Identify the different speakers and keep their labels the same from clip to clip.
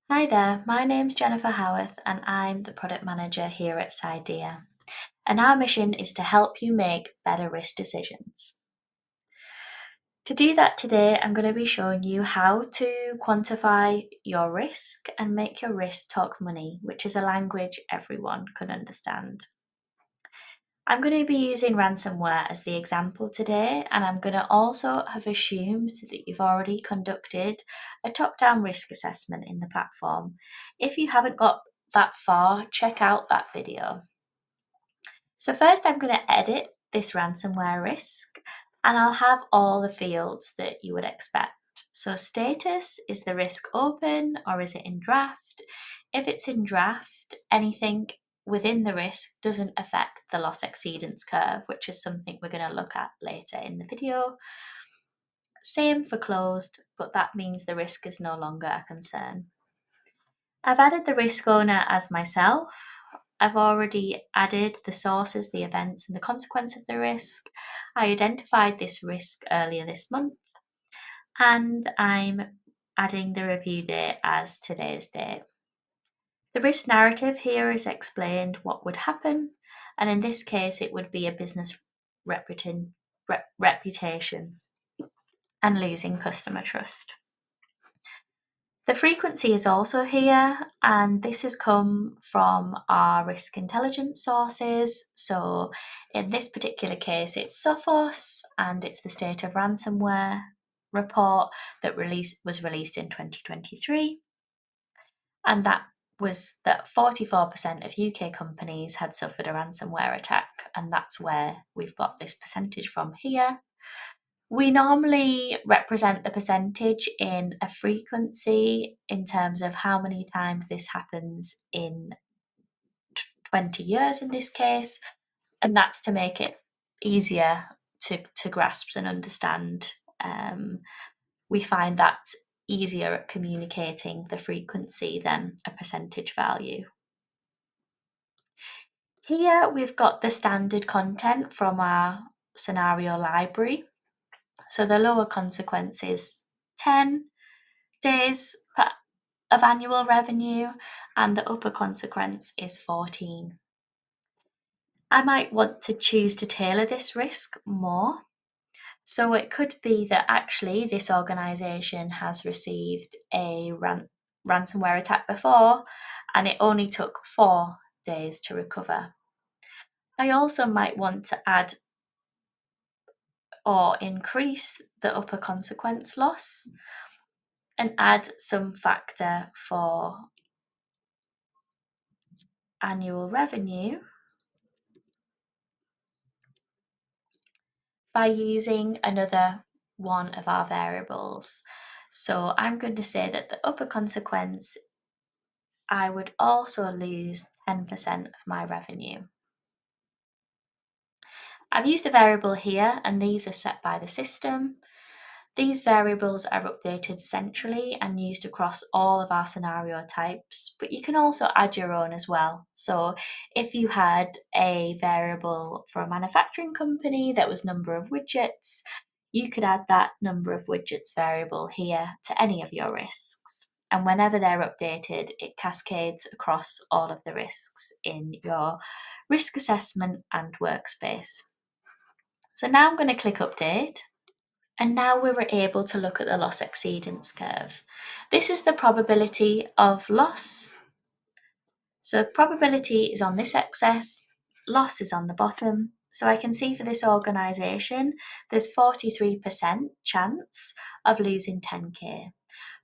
Speaker 1: Hi there, my name's Jennifer Howarth and I'm the product manager here at Sidea. And our mission is to help you make better risk decisions. To do that today, I'm going to be showing you how to quantify your risk and make your risk talk money, which is a language everyone can understand. I'm going to be using ransomware as the example today, and I'm going to also have assumed that you've already conducted a top-down risk assessment in the platform. If you haven't got that far, check out that video. So first I'm going to edit this ransomware risk, and I'll have all the fields that you would expect. So status, is the risk open or is it in draft? If it's in draft, anything within the risk doesn't affect the loss exceedance curve, which is something we're going to look at later in the video. Same for closed, but that means the risk is no longer a concern. I've added the risk owner as myself. I've already added the sources, the events, and the consequence of the risk. I identified this risk earlier this month, and I'm adding the review date as today's date. The risk narrative here is explained what would happen, and in this case, it would be a business reputation and losing customer trust. The frequency is also here, and this has come from our risk intelligence sources. So in this particular case, it's Sophos, and it's the State of Ransomware report that was released in 2023. And that was that 44% of UK companies had suffered a ransomware attack, and that's where we've got this percentage from here. We normally represent the percentage in a frequency in terms of how many times this happens in 20 years in this case, and that's to make it easier to grasp and understand. We find that's easier at communicating the frequency than a percentage value. Here we've got the standard content from our scenario library. So the lower consequence is 10 days of annual revenue, and the upper consequence is 14. I might want to choose to tailor this risk more. So it could be that actually this organisation has received a ransomware attack before, and it only took 4 days to recover. I also might want to add or increase the upper consequence loss and add some factor for annual revenue by using another one of our variables. So I'm going to say that the upper consequence, I would also lose 10% of my revenue. I've used a variable here, and these are set by the system. These variables are updated centrally and used across all of our scenario types, but you can also add your own as well. So if you had a variable for a manufacturing company that was number of widgets, you could add that number of widgets variable here to any of your risks. And whenever they're updated, it cascades across all of the risks in your risk assessment and workspace. So now I'm going to click Update. And now we were able to look at the loss exceedance curve. This is the probability of loss. So probability is on this axis, loss is on the bottom. So I can see for this organisation, there's 43% chance of losing 10k.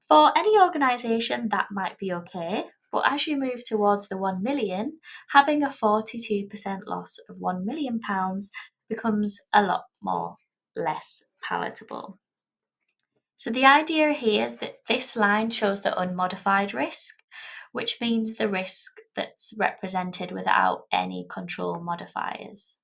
Speaker 1: For any organisation, that might be okay, but as you move towards the 1 million, having a 42% loss of £1 million becomes a lot more less palatable. So the idea here is that this line shows the unmodified risk, which means the risk that's represented without any control modifiers.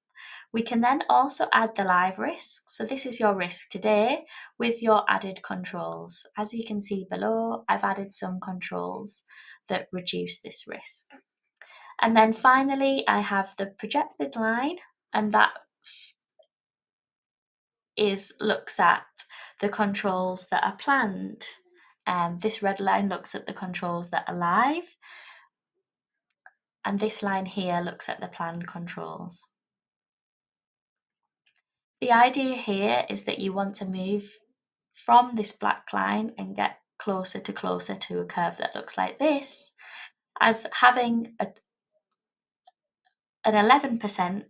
Speaker 1: We can then also add the live risk. So this is your risk today with your added controls. As you can see below, I've added some controls that reduce this risk. And then finally, I have the projected line, and that looks at the controls that are planned This red line looks at the controls that are live, and this line here looks at the planned controls. The idea here is that you want to move from this black line and get closer to a curve that looks like this, as having an 11%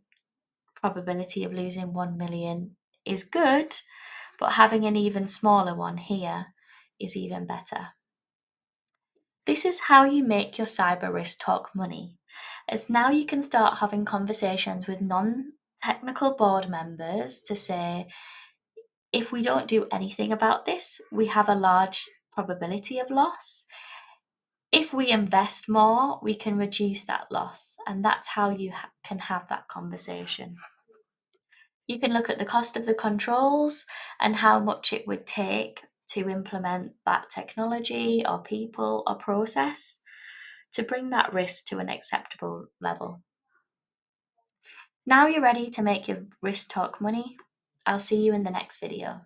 Speaker 1: probability of losing 1 million is good, but having an even smaller one here is even better. This is how you make your cyber risk talk money, as now you can start having conversations with non-technical board members to say, if we don't do anything about this, we have a large probability of loss. If we invest more, we can reduce that loss, and that's how you can have that conversation. You can look at the cost of the controls and how much it would take to implement that technology or people or process to bring that risk to an acceptable level. Now you're ready to make your risk talk money. I'll see you in the next video.